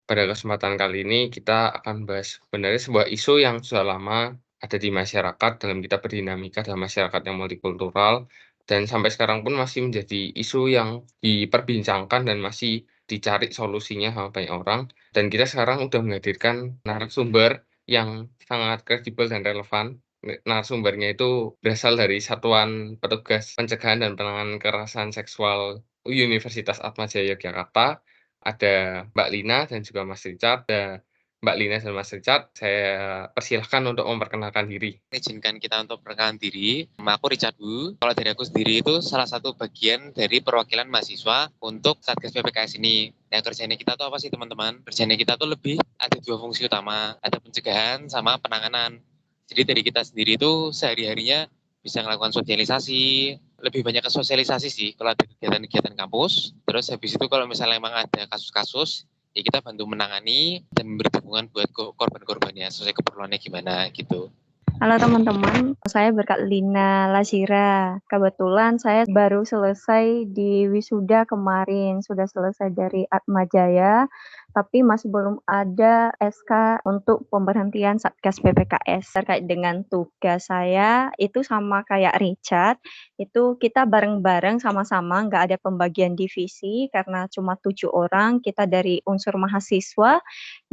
Pada kesempatan kali ini kita akan bahas sebenarnya sebuah isu yang sudah lama ada di masyarakat dalam kita berdinamika dalam masyarakat yang multikultural dan sampai sekarang pun masih menjadi isu yang diperbincangkan dan masih dicari solusinya sama banyak orang. Dan kita sekarang udah menghadirkan narasumber yang sangat kredibel dan relevan. Narasumbernya itu berasal dari Satuan Petugas Pencegahan dan Penanganan Kekerasan Seksual Universitas Atmajaya Yogyakarta. Ada Mbak Lina dan juga Mas Richard. Mbak Lina dan Mas Richard, saya persilahkan untuk memperkenalkan diri. Izinkan kita untuk perkenalan diri. Nama aku Richard Wu. Kalau dari aku sendiri itu salah satu bagian dari perwakilan mahasiswa untuk Satgas PPKS ini. Nah, kerjanya kita tuh apa sih teman-teman? Kerjanya kita tuh lebih ada dua fungsi utama. Ada pencegahan sama penanganan. Jadi dari kita sendiri itu sehari-harinya bisa melakukan sosialisasi, lebih banyak ke sosialisasi sih kalau ada kegiatan-kegiatan kampus. Terus habis itu kalau misalnya memang ada kasus-kasus, ya kita bantu menangani dan memberi dukungan buat korban-korbannya sesuai keperluannya gimana gitu. Halo teman-teman, saya Berkat Lina Lasira. Kebetulan saya baru selesai di wisuda kemarin, sudah selesai dari Atmajaya, tapi masih belum ada SK untuk pemberhentian Satgas PPKS. Terkait dengan tugas saya, itu sama kayak Richard, itu kita bareng-bareng sama-sama, nggak ada pembagian divisi, karena cuma 7 orang, kita dari unsur mahasiswa,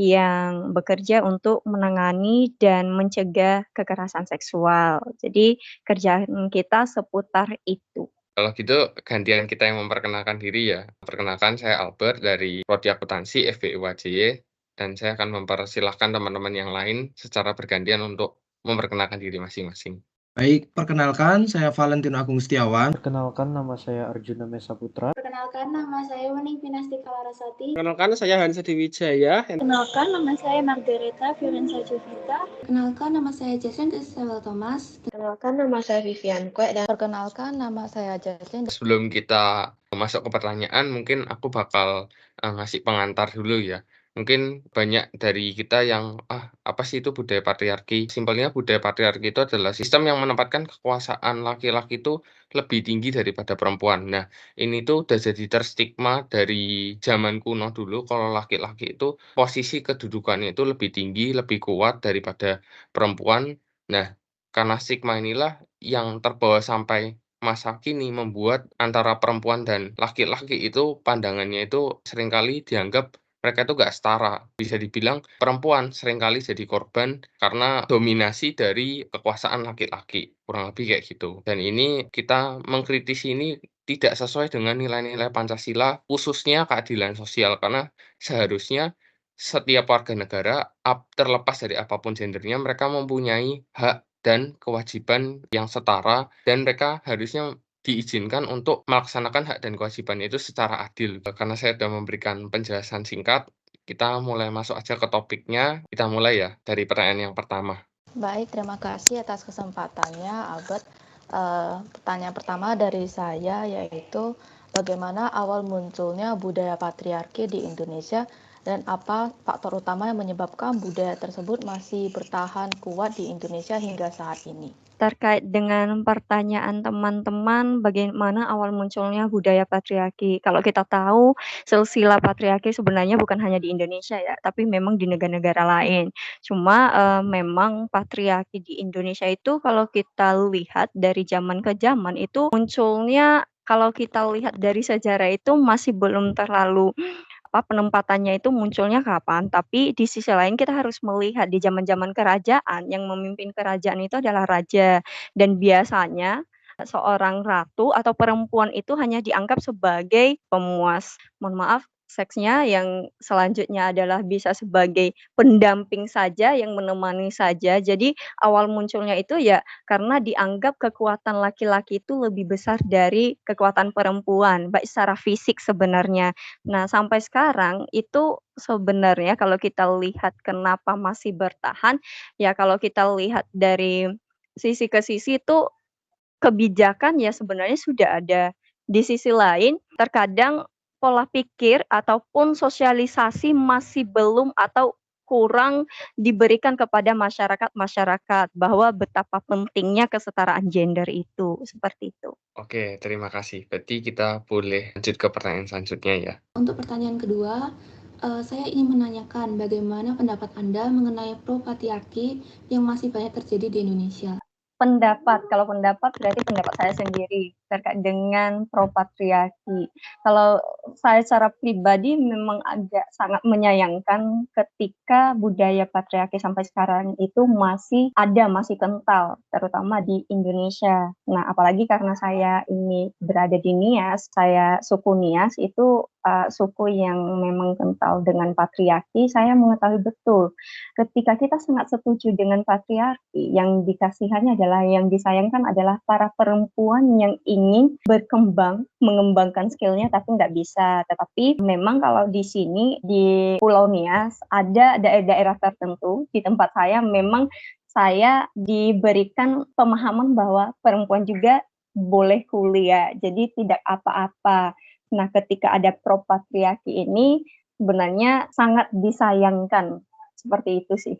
yang bekerja untuk menangani dan mencegah kekerasan seksual. Jadi kerjaan kita seputar itu. Kalau gitu gantian kita yang memperkenalkan diri ya. Perkenalkan saya Albert dari Prodi Akuntansi FBUAJY dan saya akan mempersilahkan teman-teman yang lain secara bergantian untuk memperkenalkan diri masing-masing. Baik, perkenalkan saya Valentino Agung Setiawan. Perkenalkan, nama saya Arjuna Mesa Putra. Perkenalkan, nama saya Wening Pinastika Larasati. Perkenalkan, saya Hansa Diwijaya. Perkenalkan, nama saya Margareta Fiorenza Jovita. Perkenalkan, nama saya Jason Isabel Thomas. Perkenalkan, nama saya Vivian Kue dan perkenalkan, nama saya Jaslyn. Sebelum kita masuk ke pertanyaan, mungkin aku bakal ngasih pengantar dulu ya. Mungkin banyak dari kita yang, apa sih itu budaya patriarki? Simpelnya budaya patriarki itu adalah sistem yang menempatkan kekuasaan laki-laki itu lebih tinggi daripada perempuan. Nah, ini tuh udah jadi terstigma dari zaman kuno dulu kalau laki-laki itu posisi kedudukannya itu lebih tinggi, lebih kuat daripada perempuan. Nah, karena stigma inilah yang terbawa sampai masa kini membuat antara perempuan dan laki-laki itu pandangannya itu seringkali dianggap mereka itu nggak setara. Bisa dibilang perempuan seringkali jadi korban karena dominasi dari kekuasaan laki-laki, kurang lebih kayak gitu. Dan ini kita mengkritisi ini tidak sesuai dengan nilai-nilai Pancasila, khususnya keadilan sosial, karena seharusnya setiap warga negara, terlepas dari apapun gendernya, mereka mempunyai hak dan kewajiban yang setara dan mereka harusnya diizinkan untuk melaksanakan hak dan kewajibannya itu secara adil. Karena saya sudah memberikan penjelasan singkat, kita mulai masuk aja ke topiknya. Kita mulai ya dari pertanyaan yang pertama. Baik, terima kasih atas kesempatannya, Albert. Pertanyaan pertama dari saya yaitu bagaimana awal munculnya budaya patriarki di Indonesia dan apa faktor utama yang menyebabkan budaya tersebut masih bertahan kuat di Indonesia hingga saat ini? Terkait dengan pertanyaan teman-teman, bagaimana awal munculnya budaya patriarki? Kalau kita tahu, silsilah patriarki sebenarnya bukan hanya di Indonesia ya, tapi memang di negara-negara lain. Cuma memang patriarki di Indonesia itu kalau kita lihat dari zaman ke zaman itu munculnya kalau kita lihat dari sejarah itu masih belum terlalu penempatannya itu munculnya kapan, tapi di sisi lain kita harus melihat di zaman-zaman kerajaan, yang memimpin kerajaan itu adalah raja. Dan biasanya seorang ratu atau perempuan itu hanya dianggap sebagai pemuas. Mohon maaf, seksnya yang selanjutnya adalah bisa sebagai pendamping saja, yang menemani saja. Jadi awal munculnya itu ya karena dianggap kekuatan laki-laki itu lebih besar dari kekuatan perempuan, baik secara fisik sebenarnya. Nah, sampai sekarang itu sebenarnya kalau kita lihat kenapa masih bertahan, ya kalau kita lihat dari sisi ke sisi itu kebijakan ya sebenarnya sudah ada. Di sisi lain, terkadang pola pikir ataupun sosialisasi masih belum atau kurang diberikan kepada masyarakat-masyarakat bahwa betapa pentingnya kesetaraan gender itu, seperti itu. Oke, terima kasih. Berarti kita boleh lanjut ke pertanyaan selanjutnya ya. Untuk pertanyaan kedua, Saya ingin menanyakan bagaimana pendapat Anda mengenai pro-patriarki yang masih banyak terjadi di Indonesia? Kalau pendapat berarti pendapat saya sendiri terkait dengan pro-patriarki. Kalau saya secara pribadi memang agak sangat menyayangkan ketika budaya patriarki sampai sekarang itu masih kental, terutama di Indonesia. Nah, apalagi karena saya ini berada di Nias, saya suku Nias itu suku yang memang kental dengan patriarki, saya mengetahui betul ketika kita sangat setuju dengan patriarki, yang yang disayangkan adalah para perempuan yang ingin berkembang, mengembangkan skillnya tapi nggak bisa. Tetapi memang kalau di sini, di Pulau Nias, ada daerah-daerah tertentu, di tempat saya memang saya diberikan pemahaman bahwa perempuan juga boleh kuliah, jadi tidak apa-apa. Nah, ketika ada pro-patriarki ini, sebenarnya sangat disayangkan. Seperti itu sih.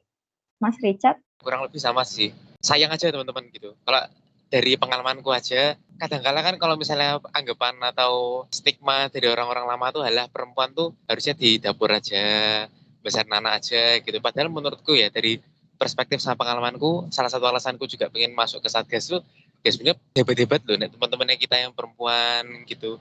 Mas Richard? Kurang lebih sama sih. Sayang aja teman-teman gitu. Kalau dari pengalamanku aja, kadang-kala kan kalau misalnya anggapan atau stigma dari orang-orang lama tuh adalah perempuan tuh harusnya di dapur aja, besarin anak aja gitu. Padahal menurutku ya dari perspektif sama pengalamanku, salah satu alasanku juga pengen masuk ke Satgas tuh, ya sebenarnya hebat-hebat loh, teman-temannya kita yang perempuan gitu.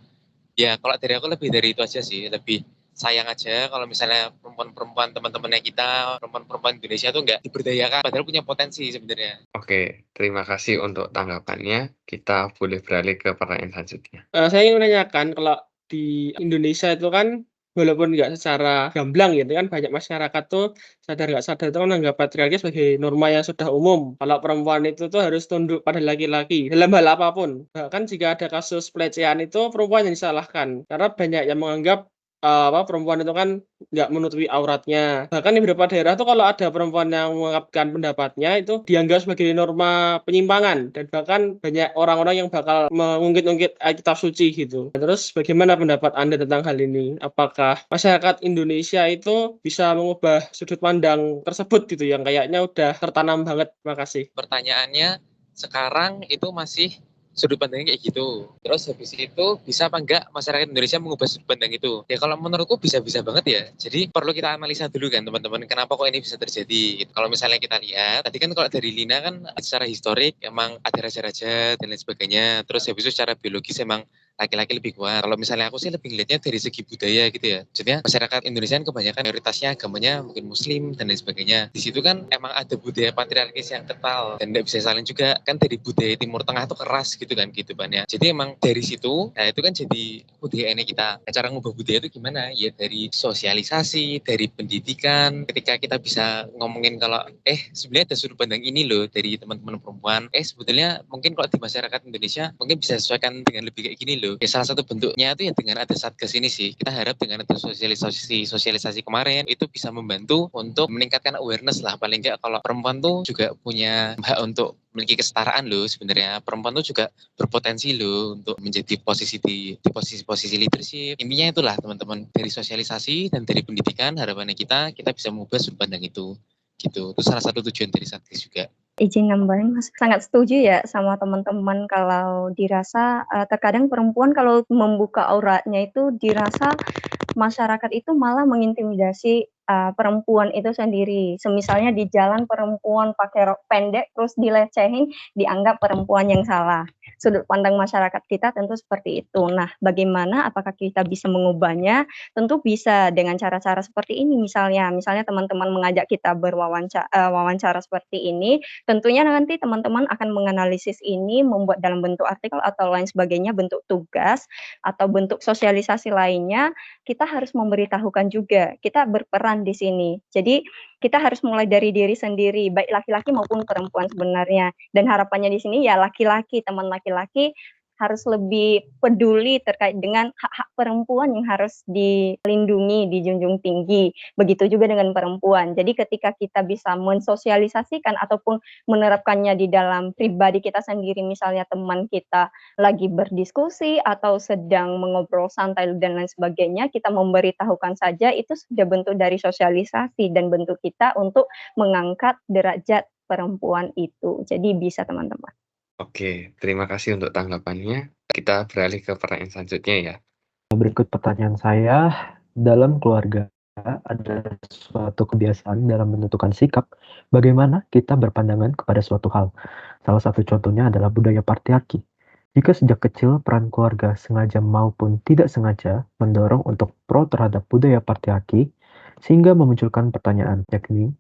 Ya kalau dari aku lebih dari itu aja sih, lebih sayang aja kalau misalnya perempuan-perempuan teman-temannya kita, perempuan-perempuan Indonesia tuh nggak diberdayakan, padahal punya potensi sebenarnya. Oke, terima kasih untuk tanggapannya. Kita boleh beralih ke pertanyaan selanjutnya. Saya ingin menanyakan kalau di Indonesia itu kan walaupun nggak secara gamblang gitu kan banyak masyarakat tuh sadar nggak sadar itu kan menganggap patriarki sebagai norma yang sudah umum. Kalau perempuan itu tuh harus tunduk pada laki-laki dalam hal apapun. Bahkan jika ada kasus pelecehan itu perempuan yang disalahkan karena banyak yang menganggap perempuan itu kan nggak menutupi auratnya. Bahkan di beberapa daerah tuh kalau ada perempuan yang mengungkapkan pendapatnya itu dianggap sebagai norma penyimpangan dan bahkan banyak orang-orang yang bakal mengungkit-ungkit kitab suci gitu. Terus bagaimana pendapat Anda tentang hal ini? Apakah masyarakat Indonesia itu bisa mengubah sudut pandang tersebut gitu yang kayaknya udah tertanam banget? Terima kasih. Pertanyaannya sekarang itu masih sudut pandangnya kayak gitu. Terus habis itu bisa apa enggak masyarakat Indonesia mengubah sudut pandang itu? Ya kalau menurutku bisa-bisa banget ya. Jadi perlu kita analisa dulu kan teman-teman, kenapa kok ini bisa terjadi. Kalau misalnya kita lihat, tadi kan kalau dari Lina kan secara historik emang ada raja-raja dan lain sebagainya. Terus habis itu secara biologis emang laki-laki lebih kuat. Kalau misalnya aku sih lebih ngeliatnya dari segi budaya gitu ya. Maksudnya masyarakat Indonesia kan kebanyakan mayoritasnya agamanya mungkin Muslim dan lain sebagainya. Di situ kan emang ada budaya patriarkis yang kental dan nggak bisa salin juga kan dari budaya Timur Tengah tuh keras gitu kan kehidupannya. Jadi emang dari situ, nah itu kan jadi budaya ini kita. Nah, cara ngubah budaya itu gimana? Ya dari sosialisasi, dari pendidikan. Ketika kita bisa ngomongin kalau sebenarnya ada sudut pandang ini loh dari teman-teman perempuan. Sebetulnya mungkin kalau di masyarakat Indonesia mungkin bisa sesuaikan dengan lebih kayak gini loh. Ya salah satu bentuknya itu ya dengan ada Satgas ini sih. Kita harap dengan ada sosialisasi kemarin itu bisa membantu untuk meningkatkan awareness lah. Paling enggak kalau perempuan tuh juga punya hak untuk memiliki kesetaraan loh sebenarnya. Perempuan tuh juga berpotensi loh untuk menjadi posisi di posisi leadership. Intinya itulah teman-teman, dari sosialisasi dan dari pendidikan harapannya kita bisa mengubah sudut pandang itu. Gitu. Itu salah satu tujuan dari Satgas juga. Izin nambahin Mas, sangat setuju ya sama teman-teman kalau dirasa terkadang perempuan kalau membuka auratnya itu dirasa masyarakat itu malah mengintimidasi perempuan itu sendiri. Semisalnya di jalan perempuan pakai rok pendek terus dilecehin, dianggap perempuan yang salah. Sudut pandang masyarakat kita tentu seperti itu. Nah, bagaimana apakah kita bisa mengubahnya? Tentu bisa dengan cara-cara seperti ini misalnya teman-teman mengajak kita wawancara seperti ini, tentunya nanti teman-teman akan menganalisis ini, membuat dalam bentuk artikel atau lain sebagainya, bentuk tugas atau bentuk sosialisasi lainnya, kita harus memberitahukan juga, kita berperan di sini. Jadi kita harus mulai dari diri sendiri, baik laki-laki maupun perempuan sebenarnya. Dan harapannya di sini ya laki-laki, teman laki-laki harus lebih peduli terkait dengan hak-hak perempuan yang harus dilindungi, dijunjung tinggi. Begitu juga dengan perempuan. Jadi ketika kita bisa mensosialisasikan ataupun menerapkannya di dalam pribadi kita sendiri, misalnya teman kita lagi berdiskusi atau sedang mengobrol santai dan lain sebagainya, kita memberitahukan saja, itu sudah bentuk dari sosialisasi dan bentuk kita untuk mengangkat derajat perempuan itu. Jadi bisa teman-teman. Oke, terima kasih untuk tanggapannya. Kita beralih ke pertanyaan selanjutnya ya. Berikut pertanyaan saya, dalam keluarga adalah suatu kebiasaan dalam menentukan sikap bagaimana kita berpandangan kepada suatu hal. Salah satu contohnya adalah budaya patriarki. Jika sejak kecil peran keluarga sengaja maupun tidak sengaja mendorong untuk pro terhadap budaya patriarki, sehingga memunculkan pertanyaan, yakni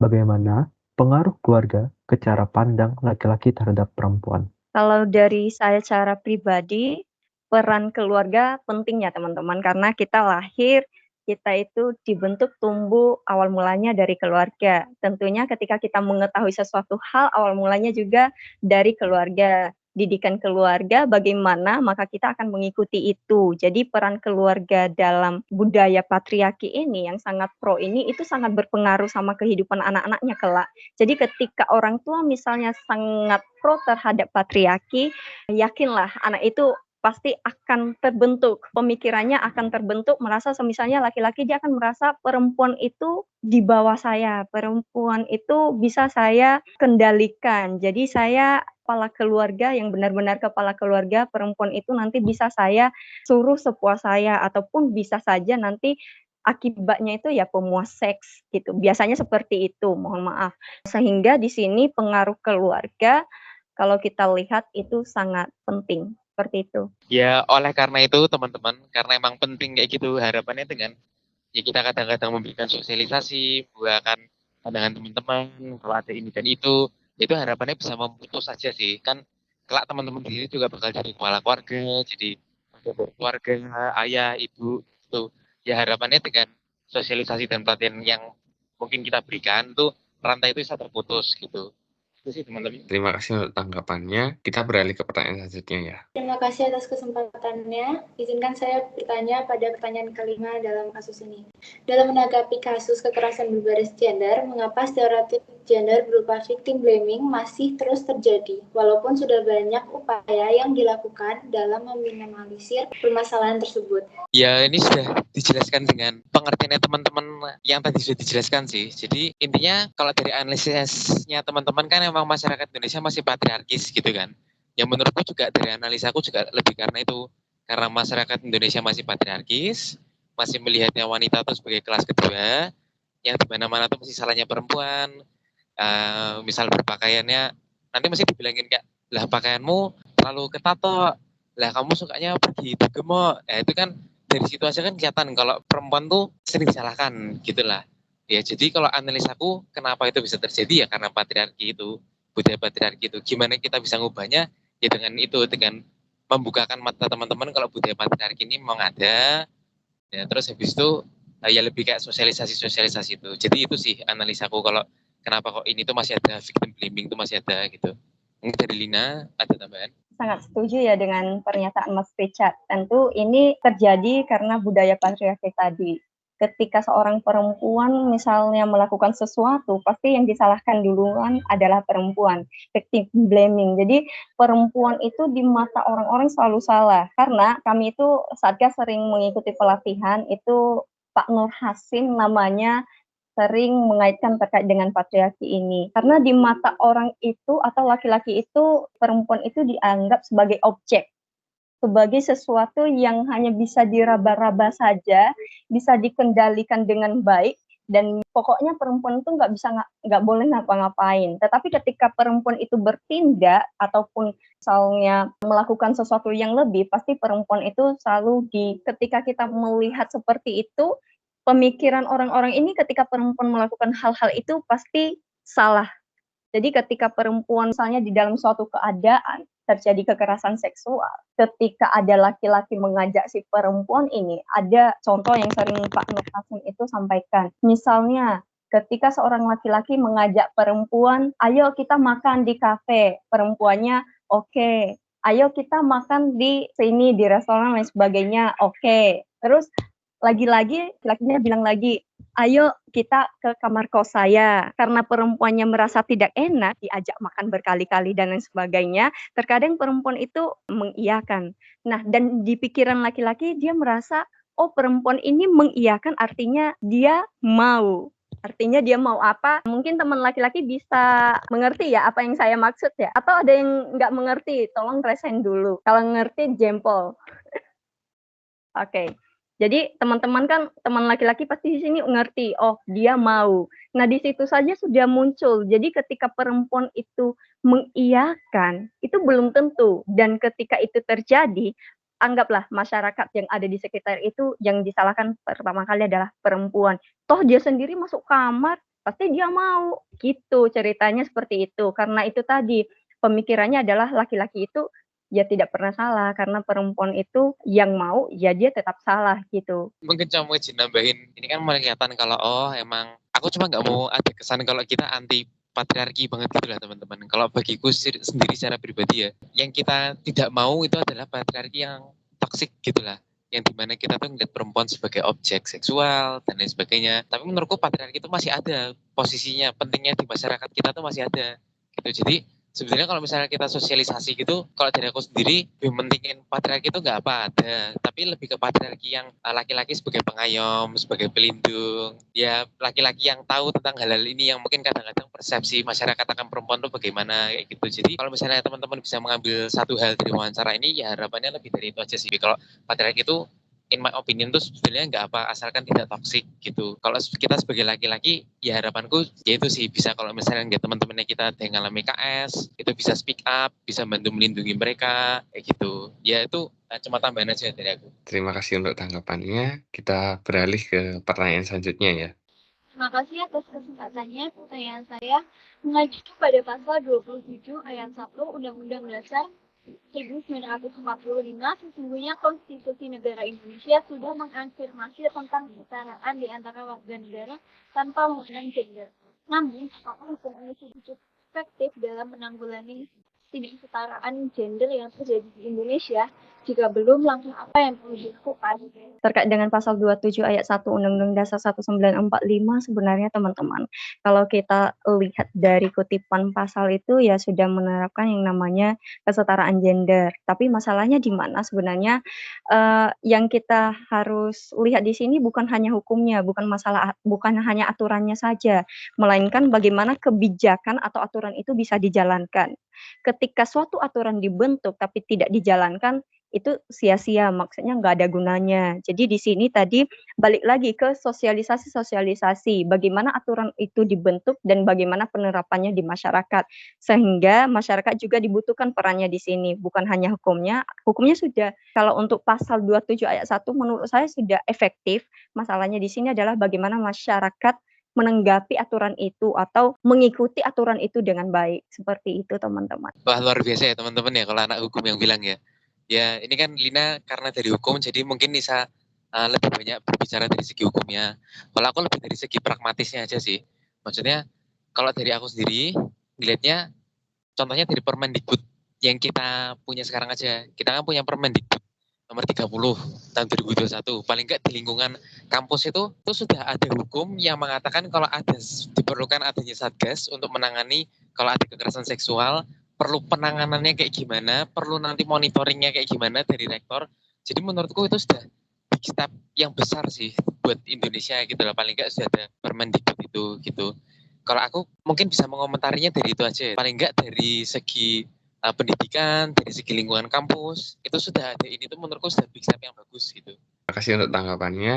bagaimana pengaruh keluarga ke cara pandang laki-laki terhadap perempuan. Kalau dari saya secara pribadi, peran keluarga penting ya teman-teman, karena kita lahir, kita itu dibentuk tumbuh awal mulanya dari keluarga. Tentunya ketika kita mengetahui sesuatu hal, awal mulanya juga dari keluarga. Didikan keluarga bagaimana, maka kita akan mengikuti itu. Jadi peran keluarga dalam budaya patriarki ini yang sangat pro ini itu sangat berpengaruh sama kehidupan anak-anaknya kelak. Jadi ketika orang tua misalnya sangat pro terhadap patriarki, yakinlah anak itu pasti akan terbentuk, pemikirannya akan terbentuk merasa semisalnya laki-laki dia akan merasa perempuan itu di bawah saya, perempuan itu bisa saya kendalikan. Jadi saya kepala keluarga yang benar-benar kepala keluarga, perempuan itu nanti bisa saya suruh sepuas saya ataupun bisa saja nanti akibatnya itu ya pemuas seks gitu. Biasanya seperti itu, mohon maaf. Sehingga di sini pengaruh keluarga kalau kita lihat itu sangat penting. Seperti itu. Ya, oleh karena itu teman-teman, karena emang penting kayak gitu, harapannya dengan ya kita kadang-kadang memberikan sosialisasi, buahkan pandangan teman-teman, kalau ada ini dan itu harapannya bisa memutus saja sih. Kan kelak teman-teman sendiri juga bakal jadi kepala keluarga, jadi keluarga, ayah, ibu, itu. Ya harapannya dengan sosialisasi dan pelatihan yang mungkin kita berikan tuh rantai itu bisa terputus gitu. Itu sih teman-teman. Terima kasih untuk tanggapannya. Kita beralih ke pertanyaan selanjutnya ya. Terima kasih atas kesempatannya. Izinkan saya bertanya pada pertanyaan kelima dalam kasus ini. Dalam menanggapi kasus kekerasan berbasis gender, mengapa stereotip gender berupa victim blaming masih terus terjadi, walaupun sudah banyak upaya yang dilakukan dalam meminimalisir permasalahan tersebut? Ya, ini sudah dijelaskan dengan pengertiannya teman-teman yang tadi sudah dijelaskan sih. Jadi intinya kalau dari analisisnya teman-teman kan memang masyarakat Indonesia masih patriarkis gitu kan. Yang menurutku juga dari analisaku juga lebih karena itu. Karena masyarakat Indonesia masih patriarkis, masih melihatnya wanita itu sebagai kelas kedua, yang dimana-mana tuh mesti salahnya perempuan. Misal berpakaiannya, nanti mesti dibilangin kayak, lah pakaianmu terlalu ketat toh, lah kamu sukanya pergi gemuk. Itu kan dari situ aja kan kelihatan kalau perempuan tuh sering disalahkan gitulah. Ya jadi kalau analisaku kenapa itu bisa terjadi ya karena patriarki itu, budaya patriarki itu. Gimana kita bisa ngubahnya ya dengan itu, dengan membukakan mata teman-teman kalau budaya patriarki ini memang ada. Ya terus habis itu ya lebih kayak sosialisasi itu. Jadi itu sih analisaku kalau kenapa kok ini tuh masih ada victim blaming tuh masih ada gitu. Mungkin dari Lina ada tambahan? Sangat setuju ya dengan pernyataan Mas Richard. Tentu ini terjadi karena budaya patriarki tadi. Ketika seorang perempuan misalnya melakukan sesuatu, pasti yang disalahkan duluan adalah perempuan. Victim blaming. Jadi perempuan itu di mata orang-orang selalu salah. Karena kami itu Satgas sering mengikuti pelatihan, itu Pak Nur Hasim namanya, sering mengaitkan terkait dengan patriarki ini. Karena di mata orang itu atau laki-laki itu, perempuan itu dianggap sebagai objek, sebagai sesuatu yang hanya bisa diraba-raba saja, bisa dikendalikan dengan baik, dan pokoknya perempuan itu nggak boleh ngapa-ngapain. Tetapi ketika perempuan itu bertindak ataupun misalnya melakukan sesuatu yang lebih, pasti perempuan itu selalu ketika kita melihat seperti itu, pemikiran orang-orang ini ketika perempuan melakukan hal-hal itu pasti salah. Jadi ketika perempuan misalnya di dalam suatu keadaan terjadi kekerasan seksual, ketika ada laki-laki mengajak si perempuan ini, ada contoh yang sering Pak Nur Hasim itu sampaikan. Misalnya ketika seorang laki-laki mengajak perempuan, ayo kita makan di kafe, perempuannya oke. Ayo kita makan di sini, di restoran dan sebagainya, oke. Terus lagi-lagi lakinya bilang lagi, ayo kita ke kamar kos saya. Karena perempuannya merasa tidak enak diajak makan berkali-kali dan lain sebagainya, terkadang perempuan itu mengiyakan. Nah, dan di pikiran laki-laki dia merasa, oh perempuan ini mengiyakan artinya dia mau. Artinya dia mau apa? Mungkin teman laki-laki bisa mengerti ya apa yang saya maksud ya. Atau ada yang nggak mengerti, tolong rasain dulu. Kalau ngerti jempol. Oke. Jadi teman-teman kan, teman laki-laki pasti di sini ngerti, oh dia mau. Nah di situ saja sudah muncul. Jadi ketika perempuan itu mengiyakan, itu belum tentu. Dan ketika itu terjadi, anggaplah masyarakat yang ada di sekitar itu yang disalahkan pertama kali adalah perempuan. Toh dia sendiri masuk kamar, pasti dia mau. Gitu ceritanya seperti itu. Karena itu tadi, pemikirannya adalah laki-laki itu ya tidak pernah salah, karena perempuan itu yang mau, ya dia tetap salah gitu. Mungkin cuma mau izin nambahin, ini kan mulai kelihatan kalau emang aku cuma nggak mau ada kesan kalau kita anti patriarki banget gitu lah teman-teman. Kalau bagiku sendiri secara pribadi ya, yang kita tidak mau itu adalah patriarki yang toksik gitu lah. Yang dimana kita tuh ngeliat perempuan sebagai objek seksual dan lain sebagainya. Tapi menurutku patriarki itu masih ada posisinya, pentingnya di masyarakat kita tuh masih ada. Gitu. Jadi sebenarnya kalau misalnya kita sosialisasi gitu, kalau dari aku sendiri lebih pentingin patriarki itu nggak apa ada, tapi lebih ke patriarki yang laki-laki sebagai pengayom, sebagai pelindung, ya laki-laki yang tahu tentang hal-hal ini yang mungkin kadang-kadang persepsi masyarakat akan perempuan itu bagaimana kayak gitu. Jadi kalau misalnya teman-teman bisa mengambil satu hal dari wawancara ini, ya harapannya lebih dari itu aja sih. Kalau patriarki itu in my opinion tuh sebenarnya nggak apa asalkan tidak toksik gitu. Kalau kita sebagai laki-laki ya harapanku ya itu sih bisa kalau misalnya nggak teman-temannya kita ada yang ngalami KS itu bisa speak up, bisa bantu melindungi mereka kayak gitu. Ya itu cuma tambahan aja dari aku. Terima kasih untuk tanggapannya. Kita beralih ke pertanyaan selanjutnya ya. Terima kasih atas kesempatannya. Pertanyaan saya mengacu pada pasal 27 ayat 1 Undang-Undang Dasar 1945, sesungguhnya Konstitusi Negara Indonesia sudah mengafirmasi tentang kesetaraan di antara warga negara tanpa memandang gender. Namun, apakah hukum ini cukup efektif dalam menanggulangi ketidaksetaraan gender yang terjadi di Indonesia? Jika belum, langkah apa yang perlu dilakukan? Terkait dengan pasal 27 ayat 1 Undang-Undang Dasar 1945 sebenarnya teman-teman, kalau kita lihat dari kutipan pasal itu ya sudah menerapkan yang namanya kesetaraan gender. Tapi masalahnya di mana sebenarnya yang kita harus lihat di sini bukan hanya hukumnya, bukan hanya aturannya saja, melainkan bagaimana kebijakan atau aturan itu bisa dijalankan. Ketika suatu aturan dibentuk tapi tidak dijalankan, itu sia-sia, maksudnya nggak ada gunanya. Jadi di sini tadi balik lagi ke sosialisasi, bagaimana aturan itu dibentuk dan bagaimana penerapannya di masyarakat. Sehingga masyarakat juga dibutuhkan perannya di sini, bukan hanya hukumnya. Hukumnya sudah, kalau untuk pasal 27 ayat 1 menurut saya sudah efektif. Masalahnya di sini adalah bagaimana masyarakat menanggapi aturan itu atau mengikuti aturan itu dengan baik. Seperti itu teman-teman. Wah luar biasa ya teman-teman ya kalau anak hukum yang bilang ya. Ya ini kan Lina karena dari hukum jadi mungkin bisa lebih banyak berbicara dari segi hukumnya. Kalau aku lebih dari segi pragmatisnya aja sih. Maksudnya kalau dari aku sendiri dilihatnya contohnya dari Permendikbud yang kita punya sekarang aja. Kita kan punya Permendikbud nomor 30 tahun 2021. Paling enggak di lingkungan kampus itu sudah ada hukum yang mengatakan kalau diperlukan adanya satgas untuk menangani kalau ada kekerasan seksual, perlu penanganannya kayak gimana, perlu nanti monitoringnya kayak gimana dari rektor. Jadi menurutku itu sudah big step yang besar sih buat Indonesia gitu lah. Paling enggak sudah ada Permendikbud itu gitu. Kalau aku mungkin bisa mengomentarinya dari itu aja ya. Paling enggak dari segi pendidikan, dari segi lingkungan kampus, itu sudah ada ini tuh menurutku sudah big step yang bagus gitu. Terima kasih untuk tanggapannya.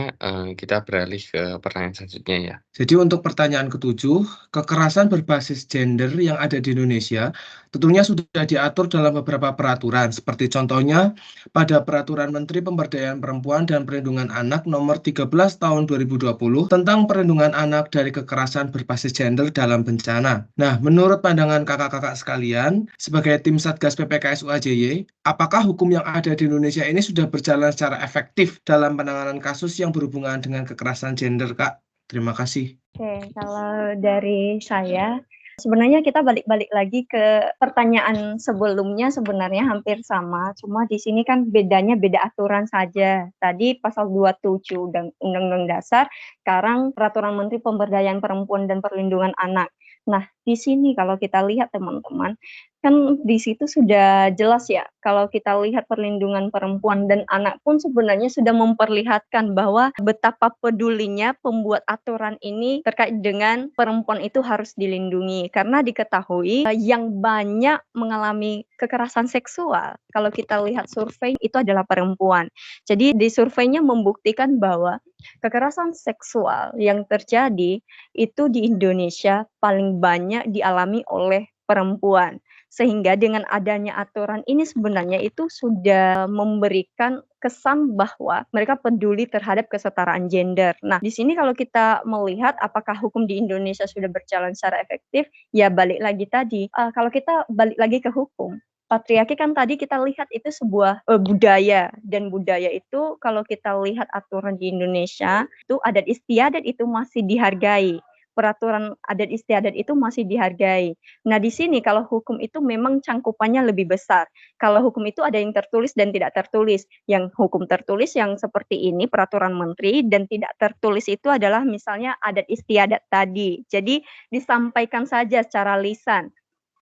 Kita beralih ke pertanyaan selanjutnya ya. Jadi untuk pertanyaan ketujuh, kekerasan berbasis gender yang ada di Indonesia tentunya sudah diatur dalam beberapa peraturan, seperti contohnya pada Peraturan Menteri Pemberdayaan Perempuan dan Perlindungan Anak Nomor 13 Tahun 2020 tentang perlindungan anak dari kekerasan berbasis gender dalam bencana. Nah, menurut pandangan kakak-kakak sekalian, sebagai tim Satgas PPKS UAJY, apakah hukum yang ada di Indonesia ini sudah berjalan secara efektif dalam penanganan kasus yang berhubungan dengan kekerasan gender, Kak? Terima kasih. Oke, kalau dari saya, sebenarnya kita balik-balik lagi ke pertanyaan sebelumnya sebenarnya hampir sama, cuma di sini kan bedanya beda aturan saja. Tadi pasal 27 Undang-Undang Dasar, sekarang Peraturan Menteri Pemberdayaan Perempuan dan Perlindungan Anak. Nah, di sini kalau kita lihat teman-teman, Kan di situ sudah jelas ya, kalau kita lihat perlindungan perempuan dan anak pun sebenarnya sudah memperlihatkan bahwa betapa pedulinya pembuat aturan ini terkait dengan perempuan itu harus dilindungi. Karena diketahui yang banyak mengalami kekerasan seksual, kalau kita lihat survei itu adalah perempuan. Jadi di surveinya membuktikan bahwa kekerasan seksual yang terjadi itu di Indonesia paling banyak dialami oleh perempuan. Sehingga dengan adanya aturan ini sebenarnya itu sudah memberikan kesan bahwa mereka peduli terhadap kesetaraan gender. Nah, di sini kalau kita melihat apakah hukum di Indonesia sudah berjalan secara efektif, ya balik lagi tadi, kalau kita balik lagi ke hukum, patriarki kan tadi kita lihat itu sebuah budaya, dan budaya itu kalau kita lihat aturan di Indonesia, itu adat istiadat itu masih dihargai. Peraturan adat istiadat itu masih dihargai. Nah, di sini kalau hukum itu memang cangkupannya lebih besar. Kalau hukum itu ada yang tertulis dan tidak tertulis. Yang hukum tertulis yang seperti ini, peraturan menteri, dan tidak tertulis itu adalah misalnya adat istiadat tadi. Jadi disampaikan saja secara lisan.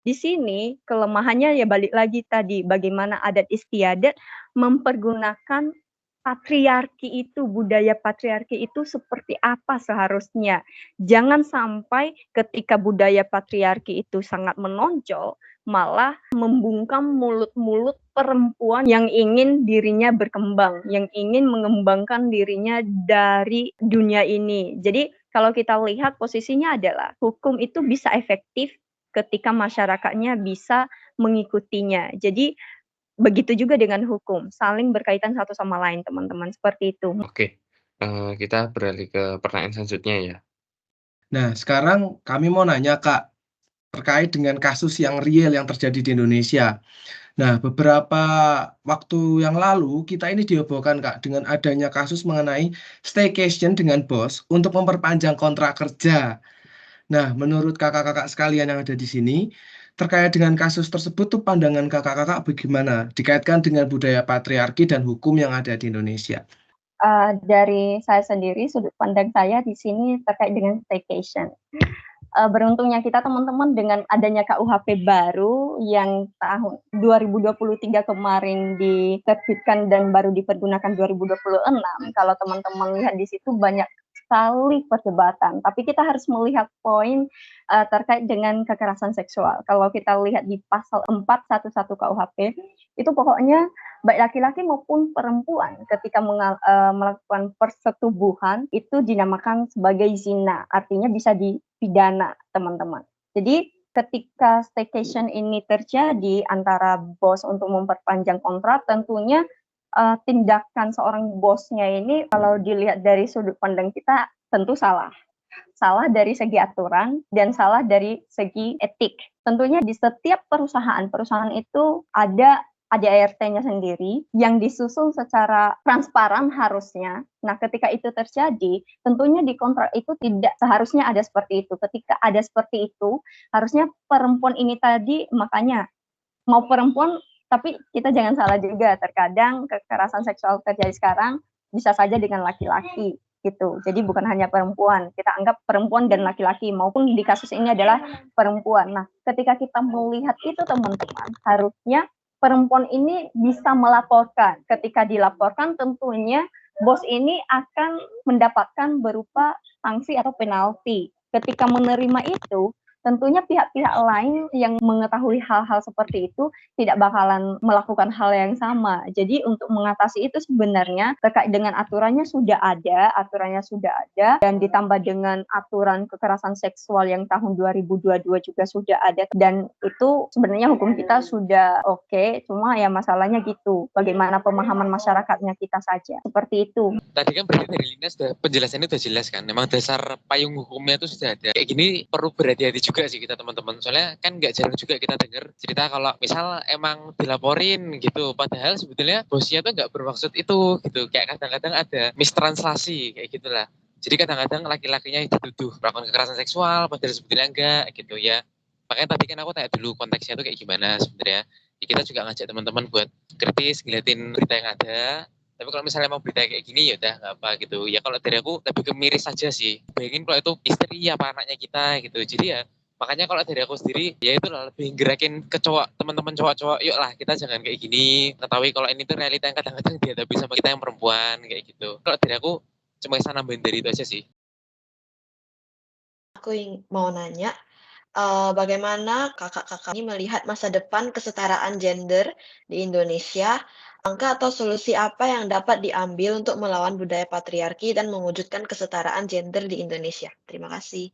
Di sini kelemahannya ya balik lagi tadi, bagaimana adat istiadat mempergunakan patriarki itu, budaya patriarki itu seperti apa seharusnya. Jangan sampai ketika budaya patriarki itu sangat menonjol, malah membungkam mulut-mulut perempuan yang ingin dirinya berkembang, yang ingin mengembangkan dirinya dari dunia ini. Jadi kalau kita lihat posisinya adalah hukum itu bisa efektif ketika masyarakatnya bisa mengikutinya. Jadi begitu juga dengan hukum, saling berkaitan satu sama lain teman-teman, seperti itu. Oke, kita beralih ke pertanyaan selanjutnya ya. Nah, sekarang kami mau nanya Kak, terkait dengan kasus yang real yang terjadi di Indonesia. Nah, beberapa waktu yang lalu kita ini dihebohkan Kak dengan adanya kasus mengenai staycation dengan bos untuk memperpanjang kontrak kerja. Nah, menurut kakak-kakak sekalian yang ada di sini, terkait dengan kasus tersebut tuh pandangan kakak-kakak bagaimana? Dikaitkan dengan budaya patriarki dan hukum yang ada di Indonesia. Dari saya sendiri, sudut pandang saya di sini terkait dengan staycation. Beruntungnya kita teman-teman dengan adanya KUHP baru yang tahun 2023 kemarin diterbitkan dan baru dipergunakan 2026. Kalau teman-teman lihat di situ banyak sekali perdebatan, tapi kita harus melihat poin terkait dengan kekerasan seksual. Kalau kita lihat di pasal 411 KUHP, itu pokoknya baik laki-laki maupun perempuan ketika melakukan persetubuhan itu dinamakan sebagai zina, artinya bisa dipidana teman-teman. Jadi ketika staycation ini terjadi antara bos untuk memperpanjang kontrak, tentunya tindakan seorang bosnya ini kalau dilihat dari sudut pandang kita tentu salah. Salah dari segi aturan dan salah dari segi etik. Tentunya di setiap perusahaan itu ada ADART-nya sendiri yang disusun secara transparan harusnya. Nah, ketika itu terjadi, tentunya di kontrak itu tidak seharusnya ada seperti itu. Ketika ada seperti itu, harusnya perempuan ini tadi, makanya mau perempuan, tapi kita jangan salah juga, terkadang kekerasan seksual terjadi sekarang bisa saja dengan laki-laki gitu. Jadi bukan hanya perempuan, kita anggap perempuan dan laki-laki, maupun di kasus ini adalah perempuan. Nah, ketika kita melihat itu teman-teman, harusnya perempuan ini bisa melaporkan. Ketika dilaporkan tentunya bos ini akan mendapatkan berupa sanksi atau penalti. Ketika menerima itu, tentunya pihak-pihak lain yang mengetahui hal-hal seperti itu tidak bakalan melakukan hal yang sama. Jadi untuk mengatasi itu sebenarnya terkait dengan aturannya sudah ada, dan ditambah dengan aturan kekerasan seksual yang tahun 2022 juga sudah ada, dan itu sebenarnya hukum kita sudah oke, cuma ya masalahnya gitu, bagaimana pemahaman masyarakatnya kita saja, seperti itu. Tadi kan berarti dari Lina penjelasannya sudah jelas kan, memang dasar payung hukumnya itu sudah ada. Kayak gini perlu berhati-hati juga sih kita teman-teman, soalnya kan nggak jarang juga kita dengar cerita kalau misal emang dilaporin gitu, padahal sebetulnya bosnya tuh nggak bermaksud itu gitu, kayak kadang-kadang ada mistranslasi kayak gitulah. Jadi kadang-kadang laki-lakinya dituduh melakukan kekerasan seksual padahal sebetulnya enggak gitu ya. Makanya tadi kan aku tanya dulu konteksnya tuh kayak gimana sebenarnya. Ya, kita juga ngajak teman-teman buat kritis ngeliatin berita yang ada. Tapi kalau misalnya mau berita kayak gini ya udah nggak apa gitu. Ya kalau dari aku lebih ke miris aja sih. Bayangin kalau itu istri apa anaknya kita gitu. Jadi ya Makanya kalau dari aku sendiri, ya itulah lebih gerakin ke cowok, teman-teman cowok-cowok, yuk lah kita jangan kayak gini, ketahui kalau ini tuh realita yang kadang-kadang dihadapi sama kita yang perempuan, kayak gitu. Kalau dari aku, cuma bisa nambahin dari itu aja sih. Aku mau nanya, bagaimana kakak-kakak ini melihat masa depan kesetaraan gender di Indonesia? Langkah atau solusi apa yang dapat diambil untuk melawan budaya patriarki dan mewujudkan kesetaraan gender di Indonesia? Terima kasih.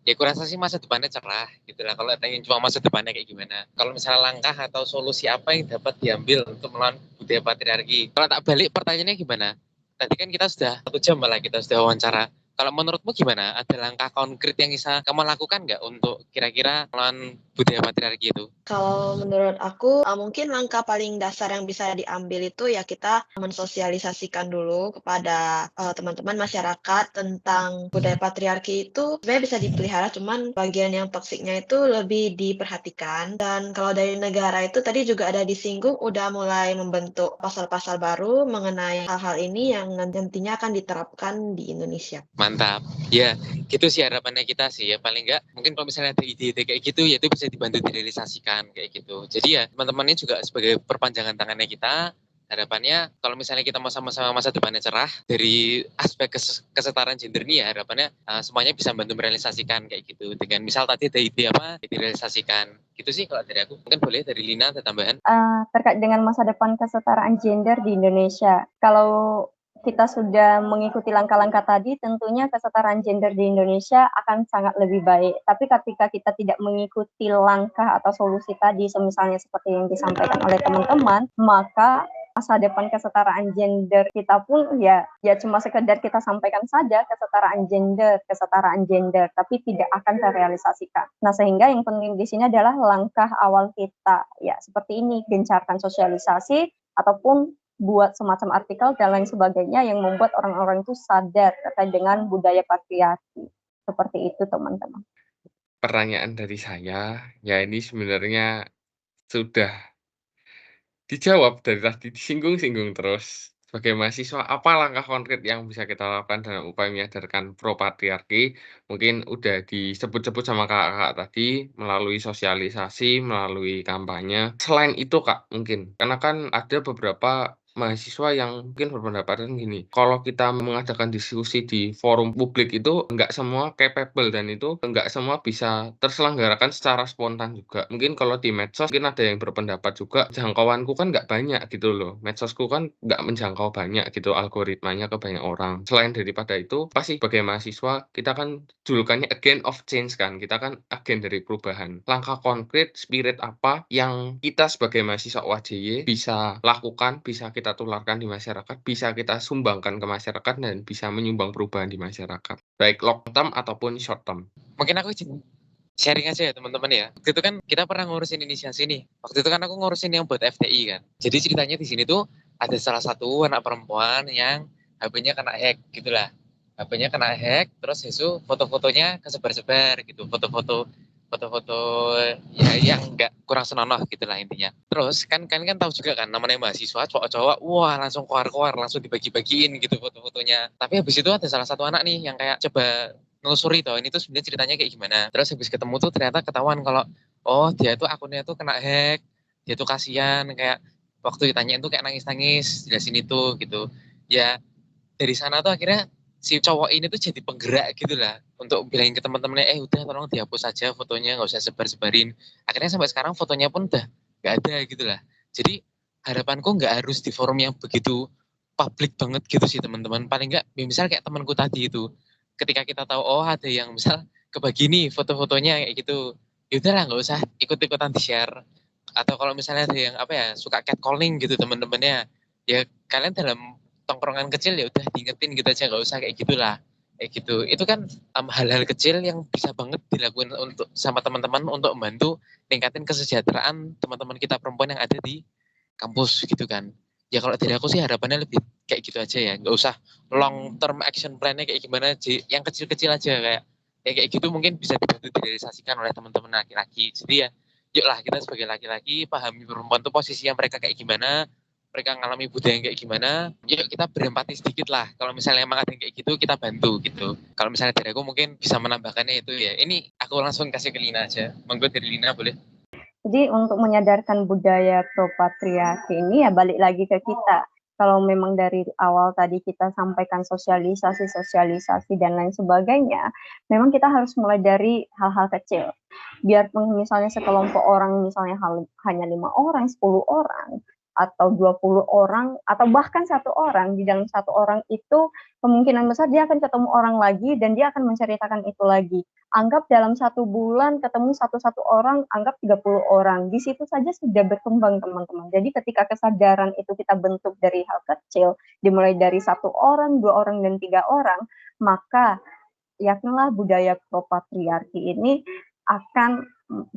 Ya kurasa sih masa depannya cerah gitu lah. Kalau tanya cuma masa depannya kayak gimana. Kalau misalnya langkah atau solusi apa yang dapat diambil untuk melawan budaya patriarki. Kalau tak balik pertanyaannya gimana? Tadi kan kita sudah 1 jam malah kita sudah wawancara. Kalau menurutmu gimana? Ada langkah konkret yang bisa kamu lakukan nggak untuk kira-kira melawan budaya patriarki itu? Kalau menurut aku, mungkin langkah paling dasar yang bisa diambil itu ya kita mensosialisasikan dulu kepada teman-teman masyarakat tentang budaya patriarki itu sebenarnya bisa dipelihara, cuman bagian yang toksiknya itu lebih diperhatikan. Dan kalau dari negara itu tadi juga ada disinggung udah mulai membentuk pasal-pasal baru mengenai hal-hal ini yang nantinya akan diterapkan di Indonesia. Mantap. Ya, gitu sih harapannya kita sih ya. Paling enggak, mungkin kalau misalnya ada ide-ide kayak gitu, ya itu bisa dibantu direalisasikan kayak gitu. Jadi ya, teman-teman ini juga sebagai perpanjangan tangannya kita, harapannya kalau misalnya kita mau sama-sama masa depannya cerah, dari aspek kesetaraan gender ini ya, harapannya semuanya bisa bantu merealisasikan kayak gitu. Dengan misal tadi ada ide apa, direalisasikan. Gitu sih kalau dari aku. Mungkin boleh dari Lina ada tambahan? Terkait dengan masa depan kesetaraan gender di Indonesia. Kalau kita sudah mengikuti langkah-langkah tadi, tentunya kesetaraan gender di Indonesia akan sangat lebih baik. Tapi ketika kita tidak mengikuti langkah atau solusi tadi, misalnya seperti yang disampaikan oleh teman-teman, maka masa depan kesetaraan gender kita pun ya cuma sekedar kita sampaikan saja kesetaraan gender, tapi tidak akan terrealisasikan. Nah, sehingga yang penting di sini adalah langkah awal kita, ya seperti ini, gencarkan sosialisasi ataupun buat semacam artikel dan lain sebagainya yang membuat orang-orang itu sadar terkait dengan budaya patriarki. Seperti itu, teman-teman. Pertanyaan dari saya, ya ini sebenarnya sudah dijawab dari tadi, disinggung-singgung terus. Sebagai mahasiswa, apa langkah konkret yang bisa kita lakukan dalam upaya menyadarkan pro patriarki? Mungkin udah disebut-sebut sama kakak-kakak tadi, melalui sosialisasi, melalui kampanye. Selain itu Kak, mungkin, karena kan ada beberapa mahasiswa yang mungkin berpendapatan gini, kalau kita mengadakan diskusi di forum publik itu nggak semua capable dan itu nggak semua bisa terselenggarakan secara spontan juga. Mungkin kalau di medsos mungkin ada yang berpendapat juga, jangkauanku kan nggak banyak gitu loh. Medsosku kan nggak menjangkau banyak gitu algoritmanya ke banyak orang. Selain daripada itu, pasti sebagai mahasiswa kita kan julukannya agent of change kan. Kita kan agen dari perubahan. Langkah konkret, spirit apa yang kita sebagai mahasiswa UAJY bisa lakukan, bisa kita tularkan di masyarakat, bisa kita sumbangkan ke masyarakat dan bisa menyumbang perubahan di masyarakat. Baik long term ataupun short term. Mungkin aku izin sharing aja ya teman-teman ya. Waktu itu kan kita pernah ngurusin inisiasi nih. Waktu itu kan aku ngurusin yang buat FTI kan. Jadi ceritanya di sini tuh ada salah satu anak perempuan yang HP-nya kena hack gitulah. HP-nya kena hack, terus itu foto-fotonya kesebar-sebar gitu. Foto-foto ya yang enggak kurang senonoh gitulah intinya. Terus kan tahu juga kan namanya mahasiswa cowok-cowok, wah langsung keluar langsung dibagi-bagiin gitu foto-fotonya. Tapi habis itu ada salah satu anak nih yang kayak coba nelusuri toh ini tuh sebenarnya ceritanya kayak gimana. Terus habis ketemu tuh ternyata ketahuan kalau oh dia tuh akunnya tuh kena hack, dia tuh kasihan kayak waktu ditanyain tuh kayak nangis-nangis jelasin itu gitu. Ya dari sana tuh akhirnya si cowok ini tuh jadi penggerak gitu lah untuk bilangin ke teman-temannya udah tolong dihapus saja fotonya, nggak usah sebar-sebarin. Akhirnya sampai sekarang fotonya pun udah nggak ada gitu lah. Jadi harapanku nggak harus di forum yang begitu publik banget gitu sih teman-teman. Paling nggak misal kayak temanku tadi itu ketika kita tahu oh ada yang misal kebagi nih foto-fotonya kayak gitu, ya udahlah nggak usah ikut-ikutan di share. Atau kalau misalnya ada yang apa ya suka catcalling gitu teman-temannya, ya kalian dalam tongkrongan kecil ya udah diingetin gitu aja, nggak usah kayak gitulah kayak gitu. Itu kan hal-hal kecil yang bisa banget dilakukan untuk sama teman-teman untuk membantu tingkatin kesejahteraan teman-teman kita perempuan yang ada di kampus gitu kan. Ya kalau dari aku sih harapannya lebih kayak gitu aja ya, nggak usah long term action plan-nya kayak gimana, yang kecil-kecil aja kayak gitu mungkin bisa dibantu direalisasikan oleh teman-teman laki-laki. Jadi ya yuklah kita sebagai laki-laki pahami perempuan tuh posisinya mereka kayak gimana, mereka ngalami budaya yang kayak gimana, yuk kita berempati sedikit lah. Kalau misalnya emang ada yang kayak gitu, kita bantu gitu. Kalau misalnya dari aku mungkin bisa menambahkannya itu ya. Ini aku langsung kasih ke Lina aja. Monggo dari Lina boleh. Jadi untuk menyadarkan budaya pro-patriarki ini ya balik lagi ke kita. Kalau memang dari awal tadi kita sampaikan sosialisasi dan lain sebagainya, memang kita harus mulai dari hal-hal kecil. Biarpun misalnya sekelompok orang, misalnya hanya 5 orang, 10 orang, atau 20 orang, atau bahkan 1 orang, di dalam 1 orang itu kemungkinan besar dia akan ketemu orang lagi dan dia akan menceritakan itu lagi. Anggap dalam 1 bulan ketemu 1 orang, anggap 30 orang. Di situ saja sudah berkembang teman-teman. Jadi ketika kesadaran itu kita bentuk dari hal kecil, dimulai dari 1 orang, 2 orang, dan 3 orang, maka yakinlah budaya pro-patriarki ini akan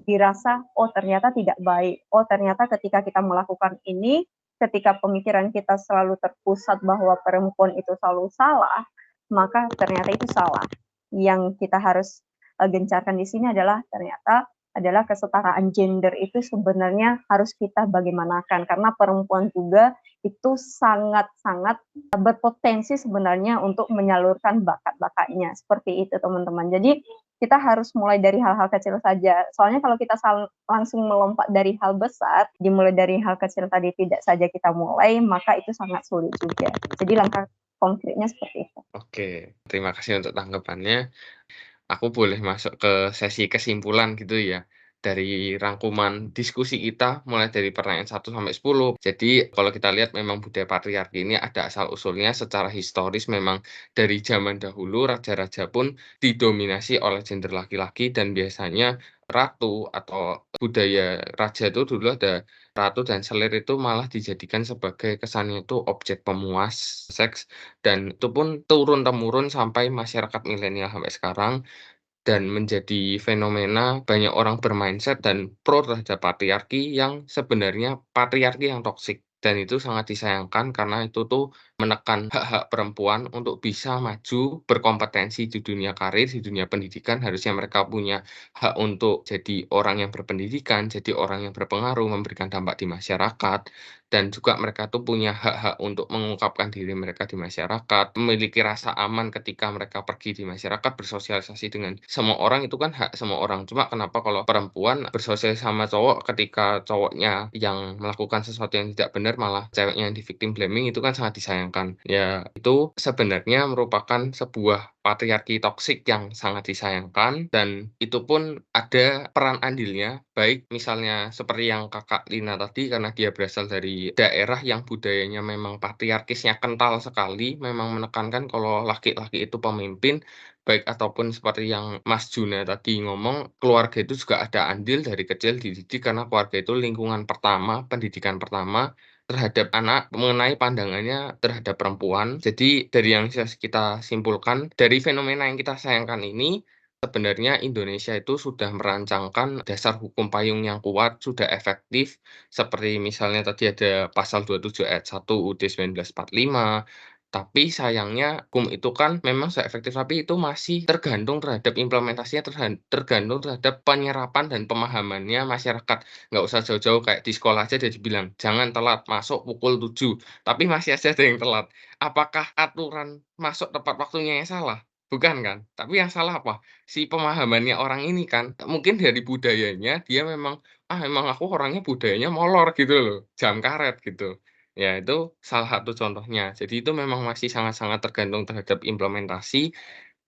dirasa, oh ternyata tidak baik. Oh ternyata ketika kita melakukan ini, ketika pemikiran kita selalu terpusat bahwa perempuan itu selalu salah, maka ternyata itu salah. Yang kita harus gencarkan di sini adalah ternyata adalah kesetaraan gender itu sebenarnya harus kita bagaimanakan, karena perempuan juga itu sangat-sangat berpotensi sebenarnya untuk menyalurkan bakat-bakatnya, seperti itu teman-teman. Jadi kita harus mulai dari hal-hal kecil saja. Soalnya kalau kita langsung melompat dari hal besar, dimulai dari hal kecil tadi tidak saja kita mulai, maka itu sangat sulit juga. Jadi langkah konkretnya seperti itu. Oke, terima kasih untuk tanggapannya. Aku boleh masuk ke sesi kesimpulan gitu ya. Dari rangkuman diskusi kita mulai dari pertanyaan 1 sampai 10. Jadi kalau kita lihat memang budaya patriarki ini ada asal-usulnya secara historis, memang dari zaman dahulu raja-raja pun didominasi oleh gender laki-laki, dan biasanya ratu atau budaya raja itu dulu ada ratu dan selir itu malah dijadikan sebagai kesannya itu objek pemuas seks, dan itu pun turun-temurun sampai masyarakat milenial sampai sekarang. Dan menjadi fenomena banyak orang bermindset dan pro terhadap patriarki yang sebenarnya patriarki yang toksik. Dan itu sangat disayangkan karena itu tuh menekan hak-hak perempuan untuk bisa maju berkompetensi di dunia karir, di dunia pendidikan. Harusnya mereka punya hak untuk jadi orang yang berpendidikan, jadi orang yang berpengaruh, memberikan dampak di masyarakat. Dan juga mereka tuh punya hak-hak untuk mengungkapkan diri mereka di masyarakat, memiliki rasa aman ketika mereka pergi di masyarakat, bersosialisasi dengan semua orang, itu kan hak semua orang. Cuma kenapa kalau perempuan bersosialisasi sama cowok, ketika cowoknya yang melakukan sesuatu yang tidak benar malah ceweknya yang di victim blaming, itu kan sangat disayangkan. Ya, itu sebenarnya merupakan sebuah patriarki toksik yang sangat disayangkan, dan itu pun ada peran andilnya, baik misalnya seperti yang Kakak Lina tadi, karena dia berasal dari daerah yang budayanya memang patriarkisnya kental sekali, memang menekankan kalau laki-laki itu pemimpin, baik ataupun seperti yang Mas Juna tadi ngomong, keluarga itu juga ada andil dari kecil dididik, karena keluarga itu lingkungan pertama, pendidikan pertama terhadap anak mengenai pandangannya terhadap perempuan. Jadi dari yang bisa kita simpulkan, dari fenomena yang kita sayangkan ini, sebenarnya Indonesia itu sudah merancangkan dasar hukum payung yang kuat, sudah efektif, seperti misalnya tadi ada pasal 27 ayat 1 UUD 1945. Tapi sayangnya hukum itu kan memang sudah efektif, tapi itu masih tergantung terhadap implementasinya, tergantung terhadap penyerapan dan pemahamannya masyarakat. Nggak usah jauh-jauh, kayak di sekolah aja dia dibilang, "Jangan telat, masuk pukul 7." Tapi masih aja ada yang telat. Apakah aturan masuk tepat waktunya yang salah? Bukan kan? Tapi yang salah apa? Si pemahamannya orang ini kan. Mungkin dari budayanya dia memang, emang aku orangnya budayanya molor gitu loh, jam karet gitu. Ya itu salah satu contohnya. Jadi itu memang masih sangat-sangat tergantung terhadap implementasi.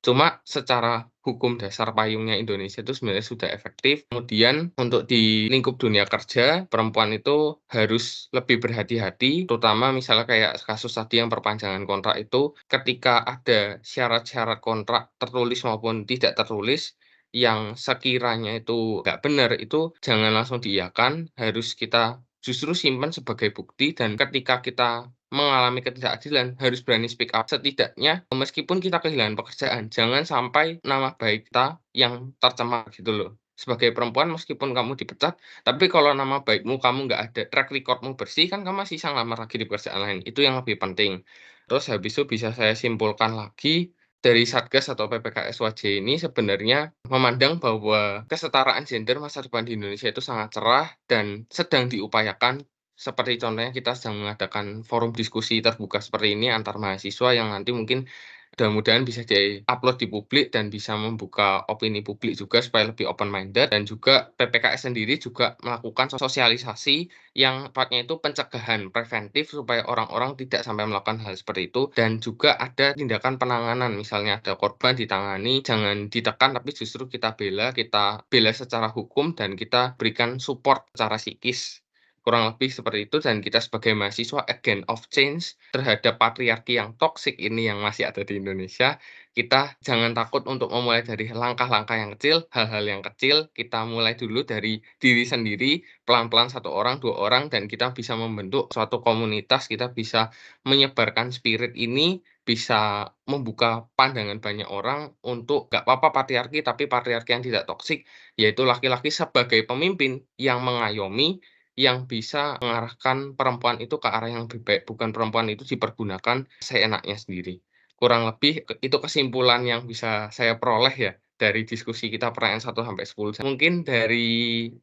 Cuma secara hukum dasar payungnya Indonesia itu sebenarnya sudah efektif. Kemudian untuk di lingkup dunia kerja, perempuan itu harus lebih berhati-hati, terutama misalnya kayak kasus tadi yang perpanjangan kontrak itu, ketika ada syarat-syarat kontrak tertulis maupun tidak tertulis, yang sekiranya itu nggak benar, itu jangan langsung diiyakan, harus kita justru simpan sebagai bukti, dan ketika kita mengalami ketidakadilan harus berani speak up. Setidaknya meskipun kita kehilangan pekerjaan, jangan sampai nama baik kita yang tercemar gitu loh. Sebagai perempuan meskipun kamu dipecat, tapi kalau nama baikmu kamu nggak ada, track recordmu bersih, kan kamu masih bisa ngelamar lagi di pekerjaan lain. Itu yang lebih penting. Terus habis itu bisa saya simpulkan lagi, dari Satgas atau PPKSWJ ini sebenarnya memandang bahwa kesetaraan gender masa depan di Indonesia itu sangat cerah dan sedang diupayakan. seperti contohnya kita sedang mengadakan forum diskusi terbuka seperti ini antar mahasiswa yang nanti mungkin mudah-mudahan bisa di-upload di publik dan bisa membuka opini publik juga supaya lebih open minded, dan juga PPKS sendiri juga melakukan sosialisasi yang tepatnya itu pencegahan preventif supaya orang-orang tidak sampai melakukan hal seperti itu, dan juga ada tindakan penanganan, misalnya ada korban ditangani, jangan ditekan tapi justru kita bela secara hukum dan kita berikan support secara psikis. Kurang lebih seperti itu, dan kita sebagai mahasiswa agent of change terhadap patriarki yang toksik ini yang masih ada di Indonesia. Kita jangan takut untuk memulai dari langkah-langkah yang kecil, hal-hal yang kecil, kita mulai dulu dari diri sendiri, pelan-pelan 1 orang, 2 orang, dan kita bisa membentuk suatu komunitas, kita bisa menyebarkan spirit ini, bisa membuka pandangan banyak orang untuk nggak apa-apa patriarki, tapi patriarki yang tidak toksik, yaitu laki-laki sebagai pemimpin yang mengayomi, yang bisa mengarahkan perempuan itu ke arah yang lebih baik, bukan perempuan itu dipergunakan seenaknya sendiri. Kurang lebih itu kesimpulan yang bisa saya peroleh ya dari diskusi kita pertanyaan 1 sampai 10. Mungkin dari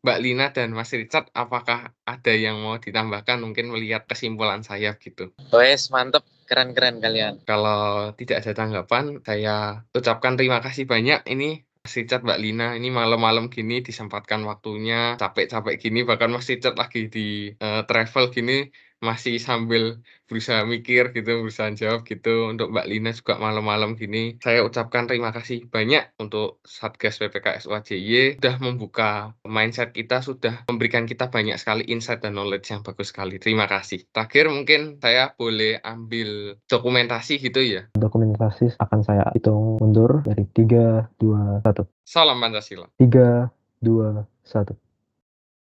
Mbak Lina dan Mas Richard, apakah ada yang mau ditambahkan mungkin melihat kesimpulan saya gitu? Wes, mantep, keren-keren kalian. Kalau tidak ada tanggapan, saya ucapkan terima kasih banyak ini Mas Richard, Mbak Lina, ini malam-malam gini disempatkan waktunya, capek-capek gini, bahkan Mas Richard lagi di travel gini, masih sambil berusaha mikir gitu, berusaha jawab gitu. Untuk Mbak Lina juga malam-malam gini, saya ucapkan terima kasih banyak untuk Satgas PPKS UAJY, sudah membuka mindset kita, sudah memberikan kita banyak sekali insight dan knowledge yang bagus sekali. Terima kasih. Terakhir mungkin saya boleh ambil dokumentasi gitu ya. Dokumentasi akan saya hitung mundur dari 3, 2, 1. Salam Pancasila. 3, 2, 1.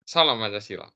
Salam Pancasila.